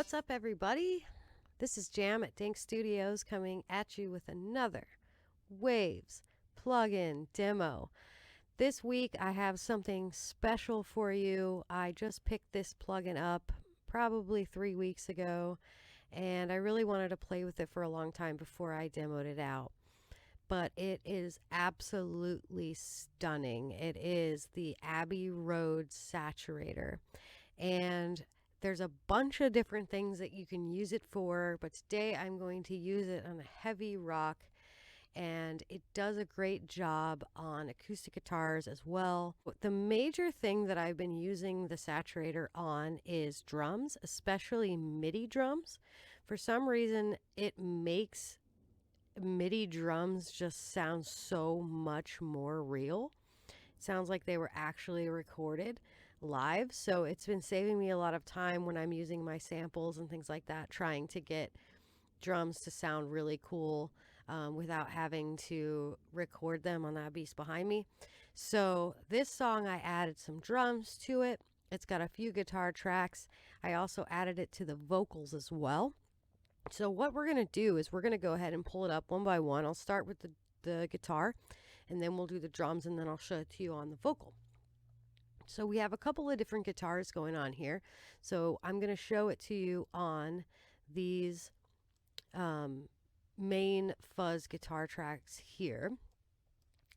What's up, everybody? This is Jam at Denk Studios coming at you with another Waves plugin demo. This week I have something special for you. I just picked this plugin up probably 3 weeks ago, and I really wanted to play with it for a long time before I demoed it out. But it is absolutely stunning. It is the Abbey Roads Saturator. And there's a bunch of different things that you can use it for, but today I'm going to use it on a heavy rock, and it does a great job on acoustic guitars as well. The major thing that I've been using the saturator on is drums, especially MIDI drums. For some reason, it makes MIDI drums just sound so much more real. It sounds like they were actually recorded live, so it's been saving me a lot of time when I'm using my samples and things like that, trying to get drums to sound really cool without having to record them on that beast behind me. So this song, I added some drums to it. It's got a few guitar tracks. I also added it to the vocals as well. So what we're going to do is we're going to go ahead and pull it up one by one. I'll start with the guitar, and then we'll do the drums, and then I'll show it to you on the vocal. So we have a couple of different guitars going on here. So I'm going to show it to you on these main fuzz guitar tracks here.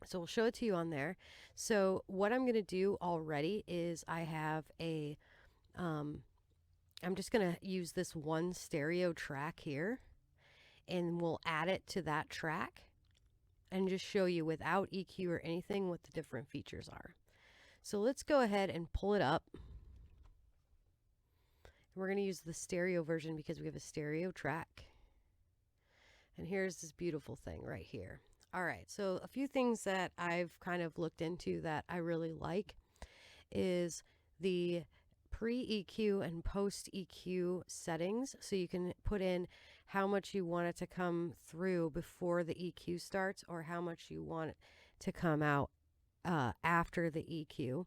So we'll show it to you on there. So what I'm going to do already is I have a I'm just going to use this one stereo track here, and we'll add it to that track and just show you without EQ or anything what the different features are. So let's go ahead and pull it up. And we're going to use the stereo version because we have a stereo track. And here's this beautiful thing right here. All right, so a few things that I've kind of looked into that I really like is the pre-EQ and post-EQ settings. So you can put in how much you want it to come through before the EQ starts, or how much you want it to come out after the EQ.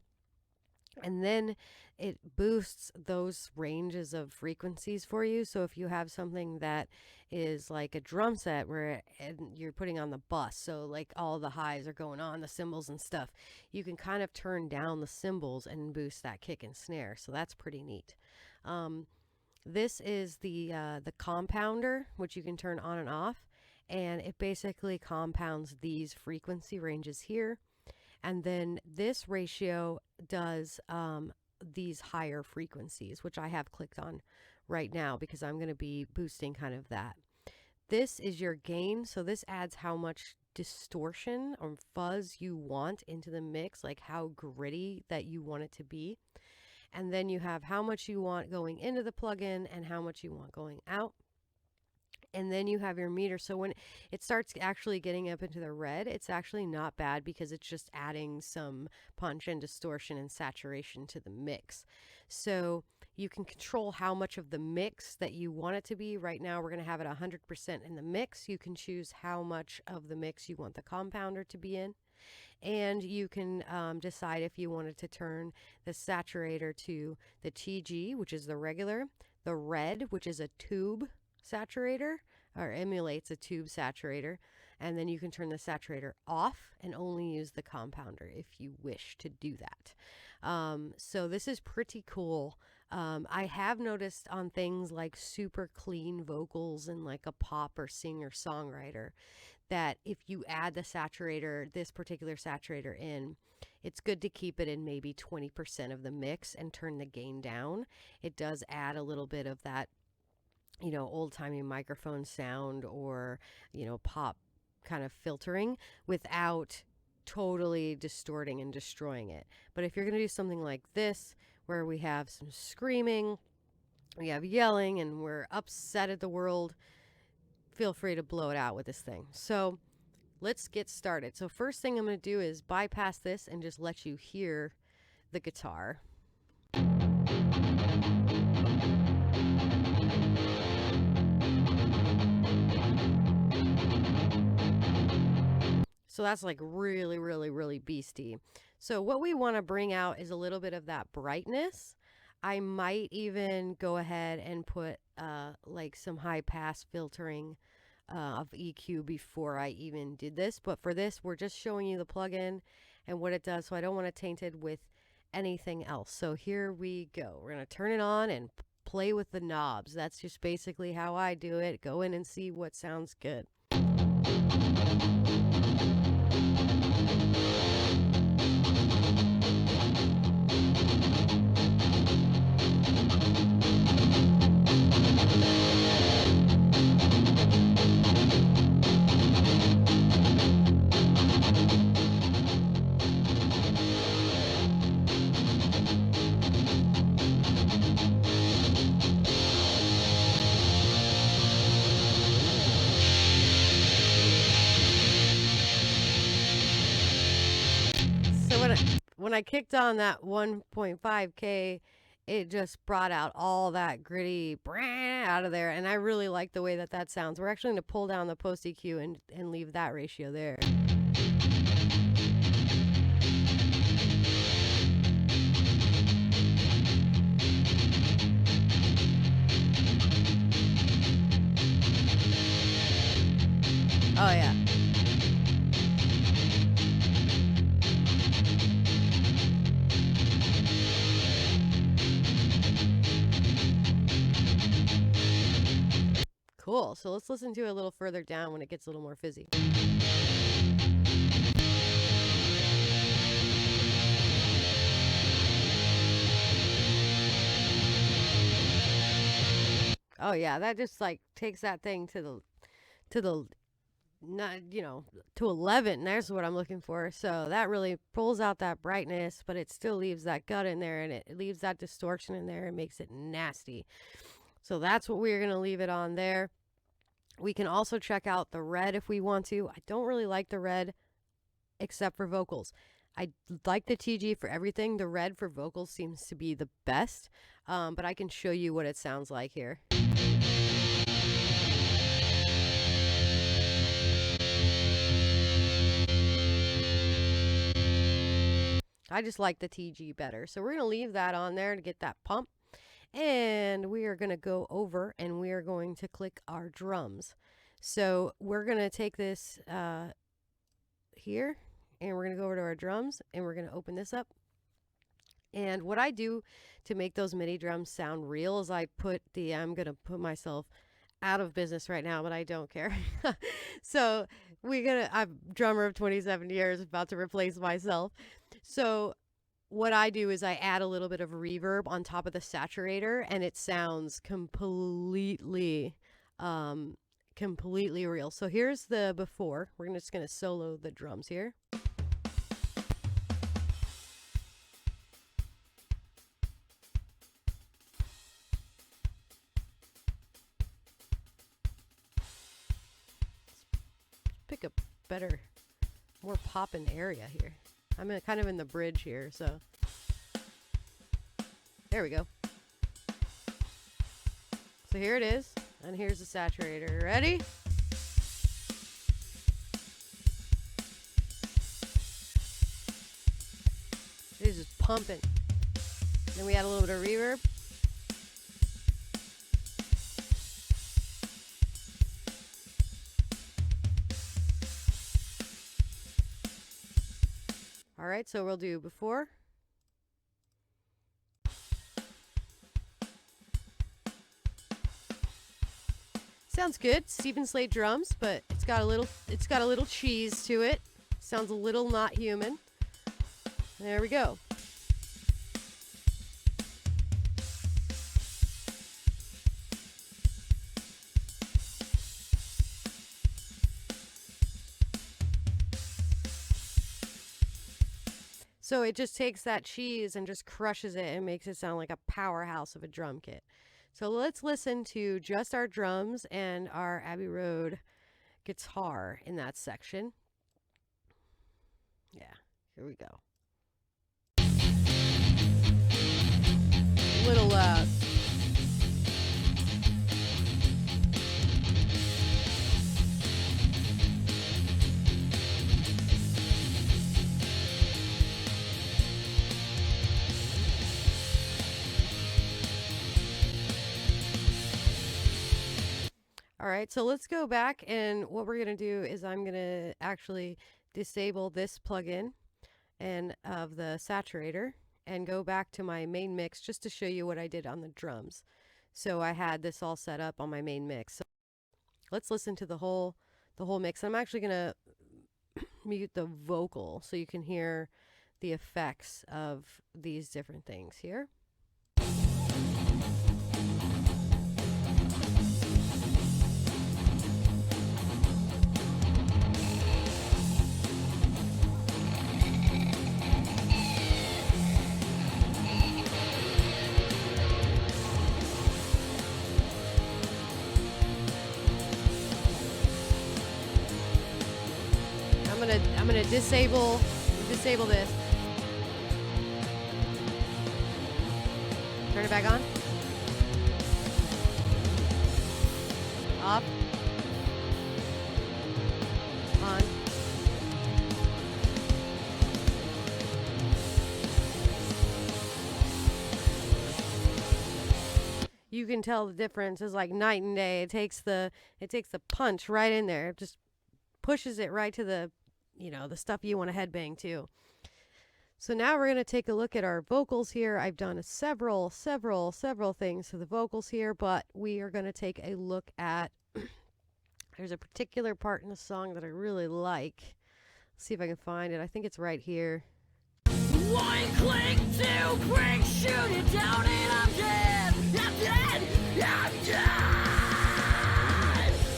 And then it boosts those ranges of frequencies for you. So if you have something that is like a drum set where you're putting on the bus, so like all the highs are going on, the cymbals and stuff, you can kind of turn down the cymbals and boost that kick and snare. So that's pretty neat. This is the compounder, which you can turn on and off, and it basically compounds these frequency ranges here. And then this ratio does these higher frequencies, which I have clicked on right now because I'm going to be boosting kind of that. This is your gain. So this adds how much distortion or fuzz you want into the mix, like how gritty that you want it to be. And then you have how much you want going into the plugin and how much you want going out. And then you have your meter. So when it starts actually getting up into the red, it's actually not bad because it's just adding some punch and distortion and saturation to the mix. So you can control how much of the mix that you want it to be. Right now, we're going to have it 100% in the mix. You can choose how much of the mix you want the compounder to be in. And you can decide if you wanted to turn the saturator to the TG, which is the regular, the red, which is a tube saturator, or emulates a tube saturator, and then you can turn the saturator off and only use the compounder if you wish to do that. So this is pretty cool. I have noticed on things like super clean vocals and like a pop or singer songwriter that if you add the saturator, this particular saturator in, it's good to keep it in maybe 20% of the mix and turn the gain down. It does add a little bit of that, you know, old-timey microphone sound, or, you know, pop kind of filtering without totally distorting and destroying it. But if you're going to do something like this, where we have some screaming, we have yelling, and we're upset at the world, feel free to blow it out with this thing. So let's get started. So first thing I'm going to do is bypass this and just let you hear the guitar. So that's like really, really, really beastie. So what we want to bring out is a little bit of that brightness. I might even go ahead and put like some high pass filtering of EQ before I even did this. But for this, we're just showing you the plugin and what it does. So I don't want it tainted with anything else. So here we go. We're going to turn it on and play with the knobs. That's just basically how I do it. Go in and see what sounds good. When I kicked on that 1.5K, it just brought out all that gritty out of there, and I really like the way that that sounds. We're actually going to pull down the post EQ and leave that ratio there. Oh yeah. Cool. So let's listen to it a little further down when it gets a little more fizzy. Oh yeah, that just like takes that thing to the not, you know, to 11. There's what I'm looking for. So that really pulls out that brightness, but it still leaves that gut in there, and it leaves that distortion in there and makes it nasty. So that's what we're going to leave it on there. We can also check out the red if we want to. I don't really like the red except for vocals. I like the TG for everything. The red for vocals seems to be the best, but I can show you what it sounds like here. I just like the TG better. So we're going to leave that on there to get that pump. And we are going to go over and we are going to click our drums. So we're going to take this here, and we're going to go over to our drums, and we're going to open this up. And what I do to make those MIDI drums sound real is I'm going to put myself out of business right now, but I don't care. So I'm a drummer of 27 years, about to replace myself. So what I do is I add a little bit of reverb on top of the saturator, and it sounds completely real. So here's the before. We're just going to solo the drums here. Let's pick a better, more poppin' area here. I'm kind of in the bridge here, so there we go. So here it is, and here's the saturator. Ready? It's just pumping. Then we add a little bit of reverb. All right, so we'll do before. Sounds good. Stephen Slate drums, but it's got a little cheese to it. Sounds a little not human. There we go. So it just takes that cheese and just crushes it and makes it sound like a powerhouse of a drum kit. So let's listen to just our drums and our Abbey Road guitar in that section. Yeah, here we go. A little loud. All right, so let's go back, and what we're going to do is I'm going to actually disable this plugin and of the saturator and go back to my main mix just to show you what I did on the drums. So I had this all set up on my main mix. So let's listen to the whole mix. I'm actually going to mute the vocal so you can hear the effects of these different things here. I'm gonna disable this. Turn it back on. Off. On. You can tell the difference is like night and day. It takes the punch right in there. It just pushes it right to the, the stuff you want to headbang to. So now we're going to take a look at our vocals here. I've done several things to the vocals here, but we are going to take a look at, there's a particular part in the song that I really like. Let's see if I can find it. I think it's right here. One click, two break, shoot it down, and I'm dead. I'm dead. I'm dead.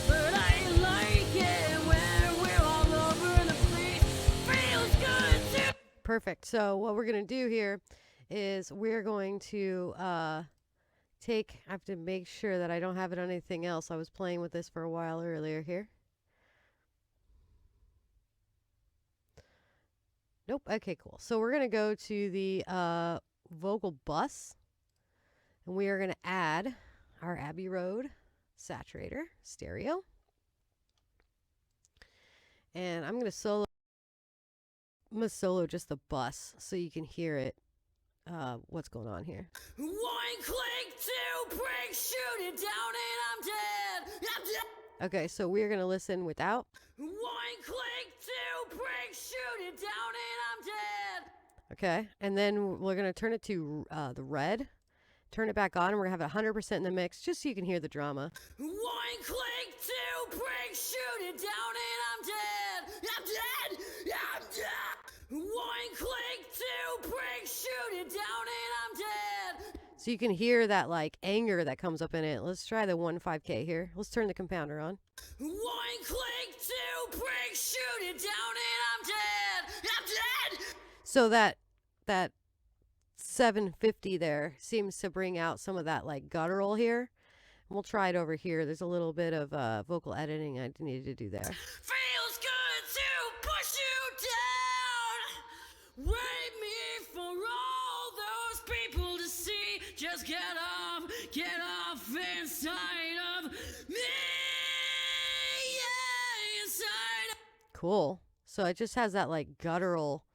But I like it when we're all over the place. Feels good too. Perfect. So what we're going to do here is we're going to I have to make sure that I don't have it on anything else. I was playing with this for a while earlier here. Nope. Okay, cool. So we're going to go to the vocal bus, and we are going to add our Abbey Road Saturator stereo. And I'm going to solo just the bus so you can hear it, what's going on here. One click, two break, shoot it down, and I'm dead. I'm dead. Okay, so we're going to listen without. One click, two break, shoot it down, and I'm dead. Okay, and then we're going to turn it to the red. Turn it back on, and we're going to have it 100% in the mix, just so you can hear the drama. One click, two break, shoot it down, and I'm dead. I'm dead. I'm dead. One click, two break, shoot it down, and I'm dead. So you can hear that like anger that comes up in it. Let's try the 1.5K here. Let's turn the compounder on. One click, two break, shoot it down, and I'm dead. I'm dead. So that 750 there seems to bring out some of that like guttural here. And we'll try it over here. There's a little bit of vocal editing I needed to do there. Feels good to push you down. Rape me for all those people to see. Just get off inside of me. Yeah, inside. Cool. So it just has that like guttural.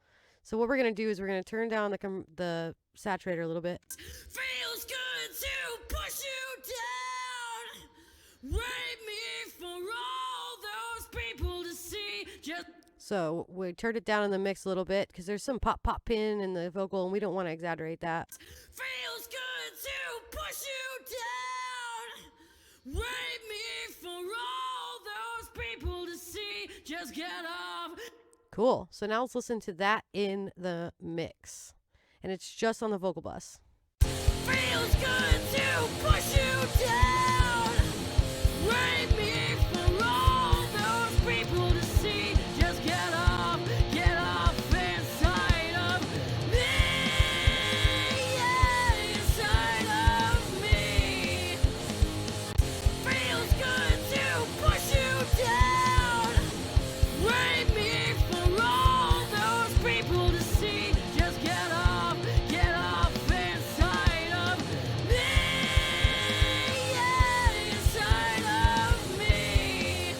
So what we're going to do is we're going to turn down the saturator a little bit. Feels good to push you down. Rape me for all those people to see. So we turned it down in the mix a little bit because there's some pop pin in the vocal and we don't want to exaggerate that. Feels good to push you down. Rape me for all those people to see. Just get off. Cool. So now let's listen to that in the mix. And it's just on the vocal bus. Feels good to push you down. Rape me for all those people to see. Just get off inside of me. Yeah, inside of me. Feels good to push you down. Rape me for all those people to see. Just get off inside of me. Yeah, inside of me.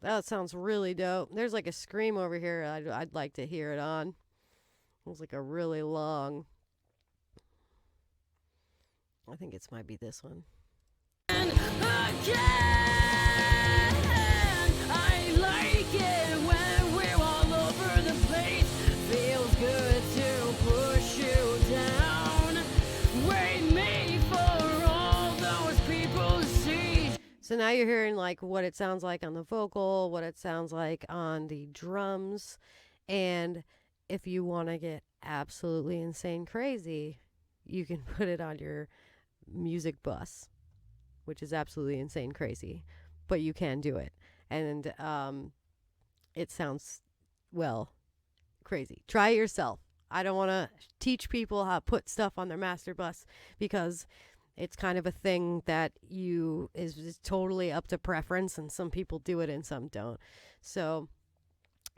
That sounds really dope. There's like a scream over here I'd like to hear it on. It's like a really long. I think it might be this one. And again. like it when we're all over the place. Feels good to push you down. Wait me for all those people to see. So now you're hearing like what it sounds like on the vocal, what it sounds like on the drums. And if you want to get absolutely insane crazy, you can put it on your music bus, which is absolutely insane crazy, but you can do it. And it sounds, well, crazy. Try it yourself. I don't want to teach people how to put stuff on their master bus because it's kind of a thing that is totally up to preference, and some people do it and some don't. So,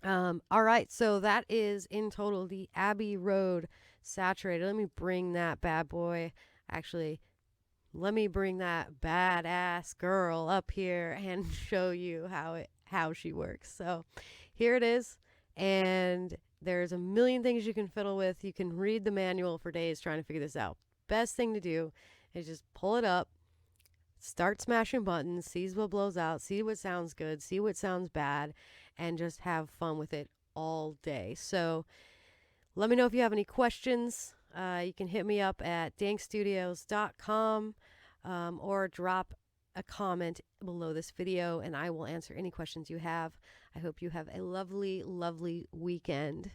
all right. So that is in total the Abbey Road Saturator. Let me bring that bad boy. Actually, let me bring that badass girl up here and show you how she works. So here it is. And there's a million things you can fiddle with. You can read the manual for days trying to figure this out. Best thing to do is just pull it up, start smashing buttons, see what blows out, see what sounds good, see what sounds bad, and just have fun with it all day. So let me know if you have any questions. You can hit me up at dankstudios.com or drop a comment below this video and I will answer any questions you have. I hope you have a lovely, lovely weekend.